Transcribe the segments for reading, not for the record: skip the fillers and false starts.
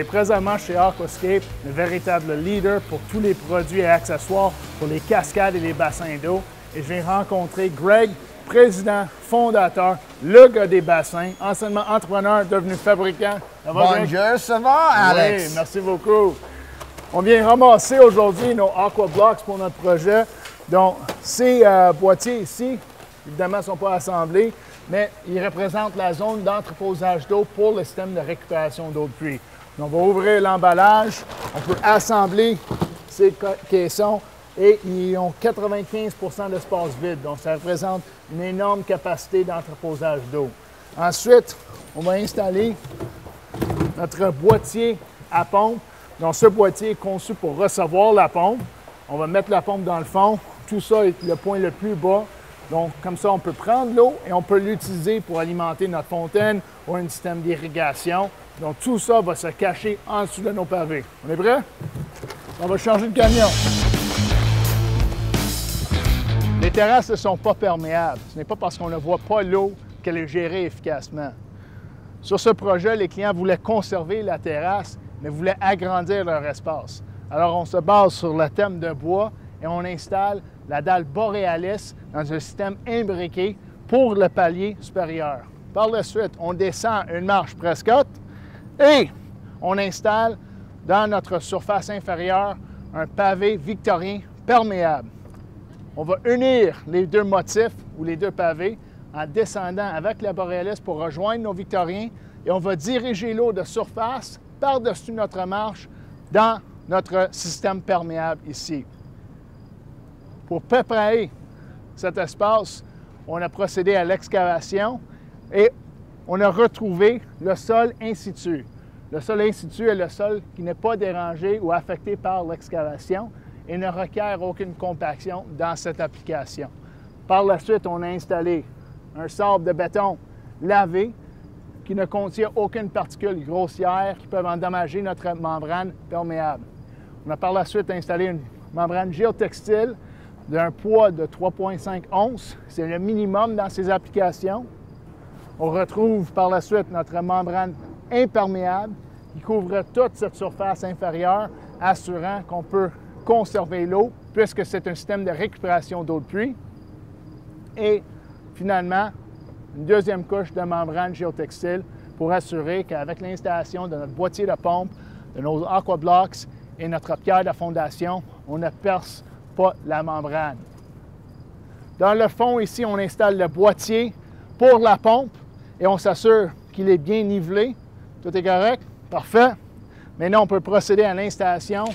est présentement chez Aquascape, le véritable leader pour tous les produits et accessoires pour les cascades et les bassins d'eau. Et je viens rencontrer Greg, président, fondateur, le gars des bassins, anciennement entrepreneur, devenu fabricant. Ça va, Greg? Bonjour, ça va, Alex? Oui, merci beaucoup. On vient ramasser aujourd'hui nos AquaBlocks pour notre projet. Donc, ces boîtiers ici, évidemment, ne sont pas assemblés, mais ils représentent la zone d'entreposage d'eau pour le système de récupération d'eau de pluie. Donc, on va ouvrir l'emballage, on peut assembler ces caissons et ils ont 95 d'espace vide. Donc, ça représente une énorme capacité d'entreposage d'eau. Ensuite, on va installer notre boîtier à pompe. Donc, ce boîtier est conçu pour recevoir la pompe. On va mettre la pompe dans le fond. Tout ça est le point le plus bas. Donc, comme ça, on peut prendre l'eau et on peut l'utiliser pour alimenter notre fontaine ou un système d'irrigation. Donc, tout ça va se cacher en dessous de nos pavés. On est prêt? On va changer de camion. Les terrasses ne sont pas perméables. Ce n'est pas parce qu'on ne voit pas l'eau qu'elle est gérée efficacement. Sur ce projet, les clients voulaient conserver la terrasse, mais voulaient agrandir leur espace. Alors, on se base sur le thème de bois et on installe la dalle Borealis dans un système imbriqué pour le palier supérieur. Par la suite, on descend une marche Prescott et on installe dans notre surface inférieure un pavé victorien perméable. On va unir les deux motifs ou les deux pavés en descendant avec la Borealis pour rejoindre nos victoriens et on va diriger l'eau de surface par-dessus notre marche dans notre système perméable ici. Pour préparer cet espace, on a procédé à l'excavation et on a retrouvé le sol in situ. Le sol in situ est le sol qui n'est pas dérangé ou affecté par l'excavation et ne requiert aucune compaction dans cette application. Par la suite, on a installé un sable de béton lavé qui ne contient aucune particule grossière qui peuvent endommager notre membrane perméable. On a par la suite installé une membrane géotextile d'un poids de 3,5 onces. C'est le minimum dans ces applications. On retrouve par la suite notre membrane imperméable qui couvre toute cette surface inférieure, assurant qu'on peut conserver l'eau puisque c'est un système de récupération d'eau de pluie. Et finalement, une deuxième couche de membrane géotextile pour assurer qu'avec l'installation de notre boîtier de pompe, de nos AquaBlocks et notre pierre de fondation, on ne perce pas la membrane. Dans le fond, ici, on installe le boîtier pour la pompe et on s'assure qu'il est bien nivelé. Tout est correct? Parfait. Maintenant, on peut procéder à l'installation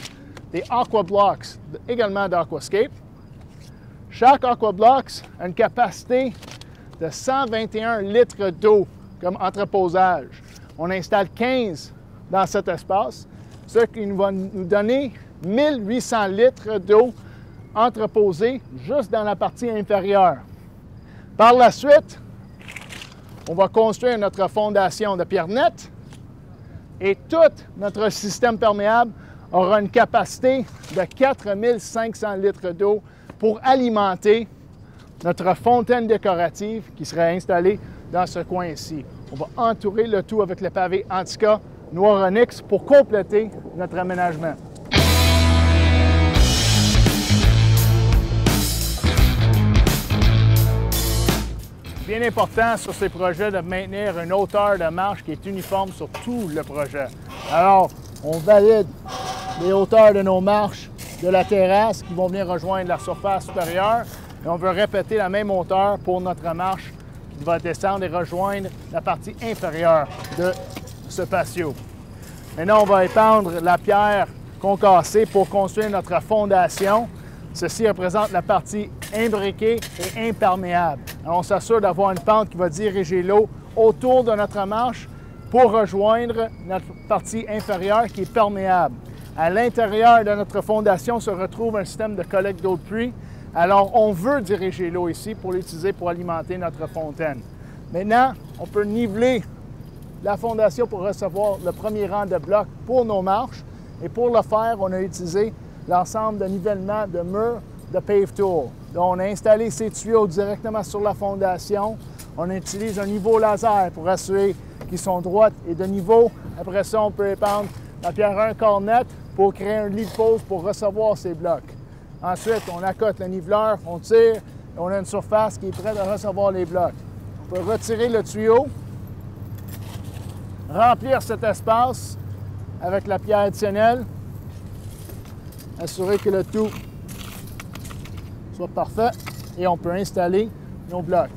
des AquaBlocks, également d'Aquascape. Chaque AquaBlocks a une capacité de 121 litres d'eau comme entreposage. On installe 15 dans cet espace, ce qui va nous donner 1800 litres d'eau entreposée juste dans la partie inférieure. Par la suite, on va construire notre fondation de pierre nette et tout notre système perméable aura une capacité de 4500 litres d'eau pour alimenter notre fontaine décorative qui sera installée dans ce coin ici. On va entourer le tout avec le pavé Antica Noir Onyx pour compléter notre aménagement. Bien important sur ces projets de maintenir une hauteur de marche qui est uniforme sur tout le projet. Alors, on valide les hauteurs de nos marches de la terrasse qui vont venir rejoindre la surface supérieure. Et on veut répéter la même hauteur pour notre marche qui va descendre et rejoindre la partie inférieure de ce patio. Maintenant, on va épandre la pierre concassée pour construire notre fondation. Ceci représente la partie imbriquée et imperméable. Alors, on s'assure d'avoir une pente qui va diriger l'eau autour de notre marche pour rejoindre notre partie inférieure qui est perméable. À l'intérieur de notre fondation se retrouve un système de collecte d'eau de pluie. Alors, on veut diriger l'eau ici pour l'utiliser pour alimenter notre fontaine. Maintenant, on peut niveler la fondation pour recevoir le premier rang de blocs pour nos marches. Et pour le faire, on a utilisé l'ensemble de nivellement de murs de Pave Tool. Donc, on a installé ces tuyaux directement sur la fondation. On utilise un niveau laser pour assurer qu'ils sont droits et de niveau. Après ça, on peut épandre la pierre 1/4 net pour créer un lit de pose pour recevoir ces blocs. Ensuite, on accote le niveleur, on tire et on a une surface qui est prête à recevoir les blocs. On peut retirer le tuyau, remplir cet espace avec la pierre additionnelle, assurer que le tout soit parfait et on peut installer nos blocs.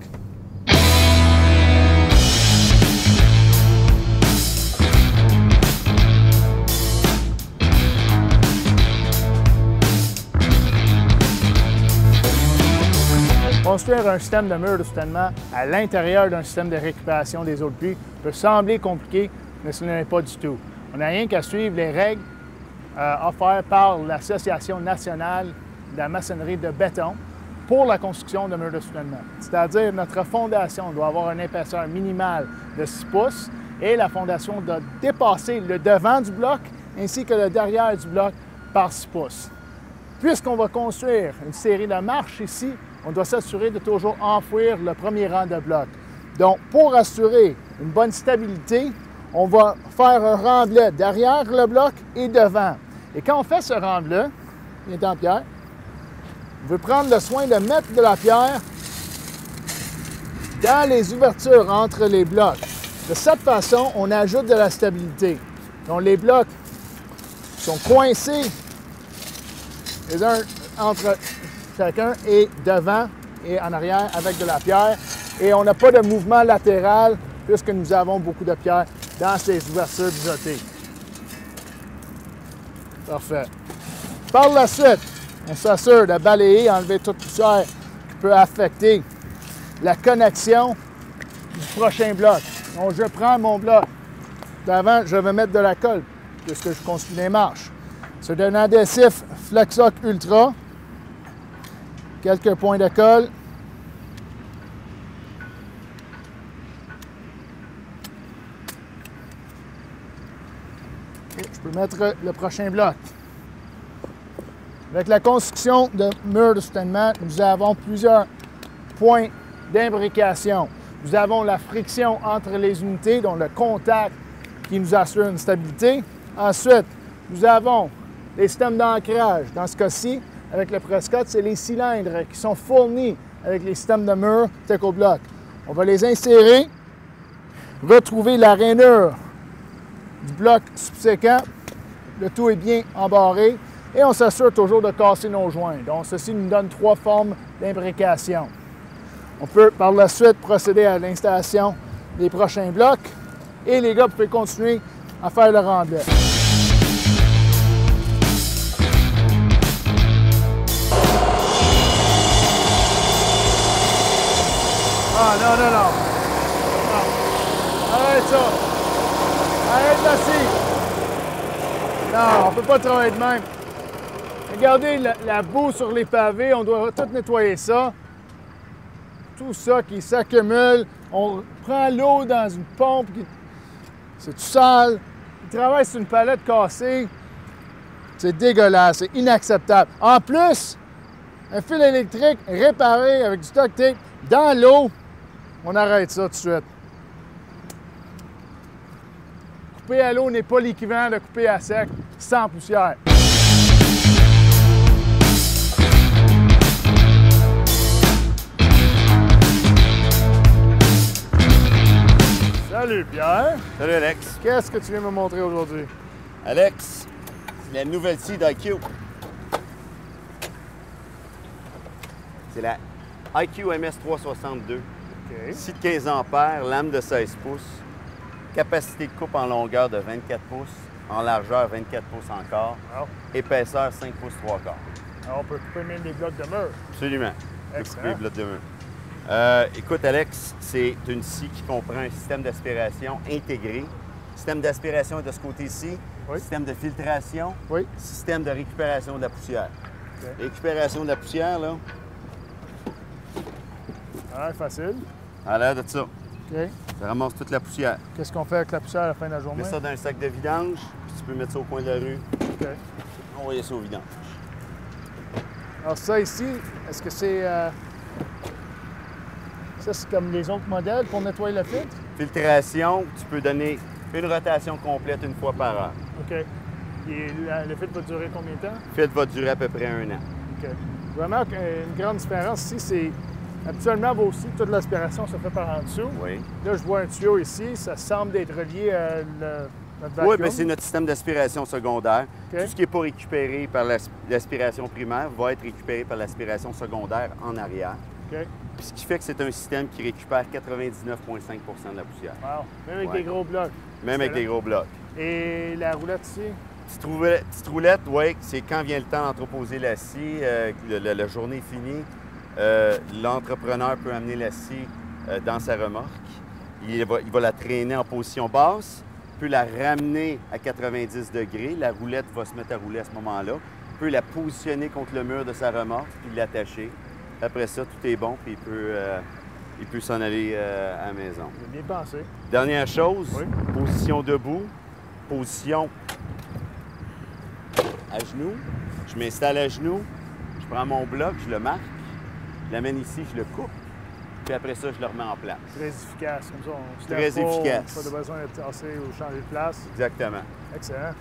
Construire un système de mur de soutènement à l'intérieur d'un système de récupération des eaux de pluie peut sembler compliqué, mais ce n'est pas du tout. On n'a rien qu'à suivre les règles offertes par l'Association nationale de la maçonnerie de béton pour la construction de murs de soutènement. C'est-à-dire notre fondation doit avoir une épaisseur minimale de 6 pouces et la fondation doit dépasser le devant du bloc ainsi que le derrière du bloc par 6 pouces. Puisqu'on va construire une série de marches ici, on doit s'assurer de toujours enfouir le premier rang de blocs. Donc, pour assurer une bonne stabilité, on va faire un remblai derrière le bloc et devant. Et quand on fait ce remblai, il est en pierre, on veut prendre le soin de mettre de la pierre dans les ouvertures entre les blocs. De cette façon, on ajoute de la stabilité. Donc, les blocs sont coincés les uns entre chacun et devant et en arrière avec de la pierre. Et on n'a pas de mouvement latéral puisque nous avons beaucoup de pierre dans ces ouvertures bisotées. Parfait. Par la suite, on s'assure de balayer, enlever toute poussière qui peut affecter la connexion du prochain bloc. Donc, je prends mon bloc d'avant, je vais mettre de la colle puisque je construis des marches. C'est un adhésif Flexoc Ultra. Quelques points de colle. Et je peux mettre le prochain bloc. Avec la construction de murs de soutènement, nous avons plusieurs points d'imbrication. Nous avons la friction entre les unités, donc le contact qui nous assure une stabilité. Ensuite, nous avons les systèmes d'ancrage. Dans ce cas-ci, avec le Prescott, c'est les cylindres qui sont fournis avec les systèmes de murs Teco-Bloc. On va les insérer, retrouver la rainure du bloc subséquent. Le tout est bien embarré et on s'assure toujours de casser nos joints. Donc, ceci nous donne 3 formes d'imbrication. On peut par la suite procéder à l'installation des prochains blocs et les gars peuvent continuer à faire le remblai. Ah non, non, non. Non. Arrête ça. Arrête là-ci. Non, on ne peut pas travailler de même. Regardez la boue sur les pavés, on doit tout nettoyer ça. Tout ça qui s'accumule. On prend l'eau dans une pompe, c'est tout sale. Il travaille sur une palette cassée. C'est dégueulasse, c'est inacceptable. En plus, un fil électrique réparé avec du duct tape dans l'eau. On arrête ça tout de suite. Couper à l'eau n'est pas l'équivalent de couper à sec sans poussière. Salut Pierre! Salut Alex! Qu'est-ce que tu viens me montrer aujourd'hui? Alex, c'est la nouvelle scie d'IQ. C'est la IQ MS362. OK. Scie de 15 ampères, lame de 16 pouces, capacité de coupe en longueur de 24 pouces, en largeur 24 pouces encore, épaisseur 5 pouces 3 quarts. Alors, on peut couper même des blocs de mur. Absolument. On peut Excellent. couper les blocs de mur. Écoute Alex, c'est une scie qui comprend un système d'aspiration intégré. Système d'aspiration de ce côté-ci, Oui. système de filtration, Oui. système de récupération de la poussière. OK. Récupération de la poussière, là, Ah, facile. à l'air de ça. OK. Ça ramasse toute la poussière. Qu'est-ce qu'on fait avec la poussière à la fin de la journée? Mets ça dans un sac de vidange, puis tu peux mettre ça au coin de la rue. OK. Envoyer ça au vidange. Alors ça ici, est-ce que c'est... Ça, c'est comme les autres modèles pour nettoyer le filtre? Filtration, tu peux donner une rotation complète une fois par heure. OK. Et le fit va durer combien de temps? Le fit va durer à peu près 1 an. OK. Vraiment, une grande différence ici, c'est habituellement, aussi, toute l'aspiration se fait par en dessous. Oui. Là, je vois un tuyau ici, ça semble être relié à notre vacuum. Oui, bien, c'est notre système d'aspiration secondaire. OK. Tout ce qui n'est pas récupéré par l'aspiration primaire va être récupéré par l'aspiration secondaire en arrière. OK. Puis ce qui fait que c'est un système qui récupère 99,5 de la poussière. Wow. Même avec des gros blocs. Même avec des gros blocs. Et la roulette ici? Petite roulette, oui, c'est quand vient le temps d'entreposer la scie, la journée est finie, l'entrepreneur peut amener la scie dans sa remorque. Il va la traîner en position basse, peut la ramener à 90 degrés. La roulette va se mettre à rouler à ce moment-là. Peut la positionner contre le mur de sa remorque puis l'attacher. Après ça, tout est bon, puis il peut s'en aller à la maison. J'ai bien pensé. Dernière chose, oui. Position debout, position à genoux. Je m'installe à genoux, je prends mon bloc, je le marque, je l'amène ici, je le coupe, puis après ça, je le remets en place. Très efficace, comme ça. On se Très lève pas, efficace. Pas de besoin de tasser ou changer de place. Exactement. Excellent.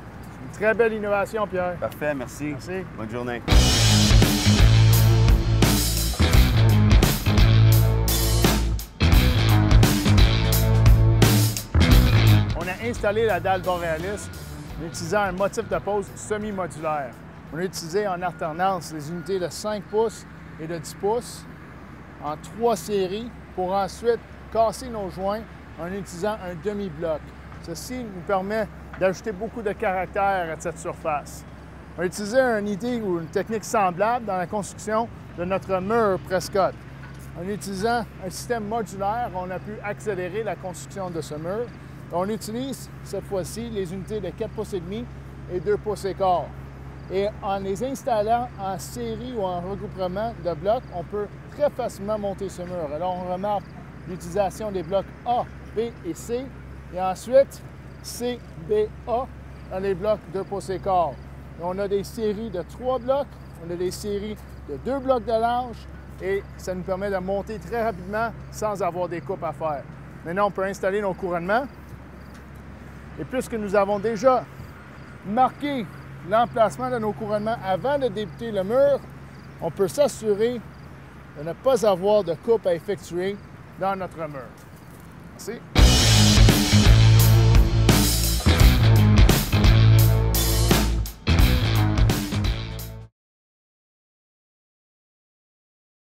Une très belle innovation, Pierre. Parfait, merci. Merci. Bonne journée. On a installé la dalle Borealis en utilisant un motif de pose semi-modulaire. On a utilisé en alternance les unités de 5 pouces et de 10 pouces en 3 séries pour ensuite casser nos joints en utilisant un demi-bloc. Ceci nous permet d'ajouter beaucoup de caractère à cette surface. On a utilisé une idée ou une technique semblable dans la construction de notre mur Prescott. En utilisant un système modulaire, on a pu accélérer la construction de ce mur. On utilise cette fois-ci les unités de 4 pouces et demi et 2 pouces et quart. Et en les installant en série ou en regroupement de blocs, on peut très facilement monter ce mur. Alors on remarque l'utilisation des blocs A, B et C, et ensuite C, B, A dans les blocs 2 pouces et quart. Et on a des séries de 3 blocs, on a des séries de 2 blocs de large, et ça nous permet de monter très rapidement sans avoir des coupes à faire. Maintenant, on peut installer nos couronnements. Et puisque nous avons déjà marqué l'emplacement de nos couronnements avant de débuter le mur, on peut s'assurer de ne pas avoir de coupe à effectuer dans notre mur. Merci.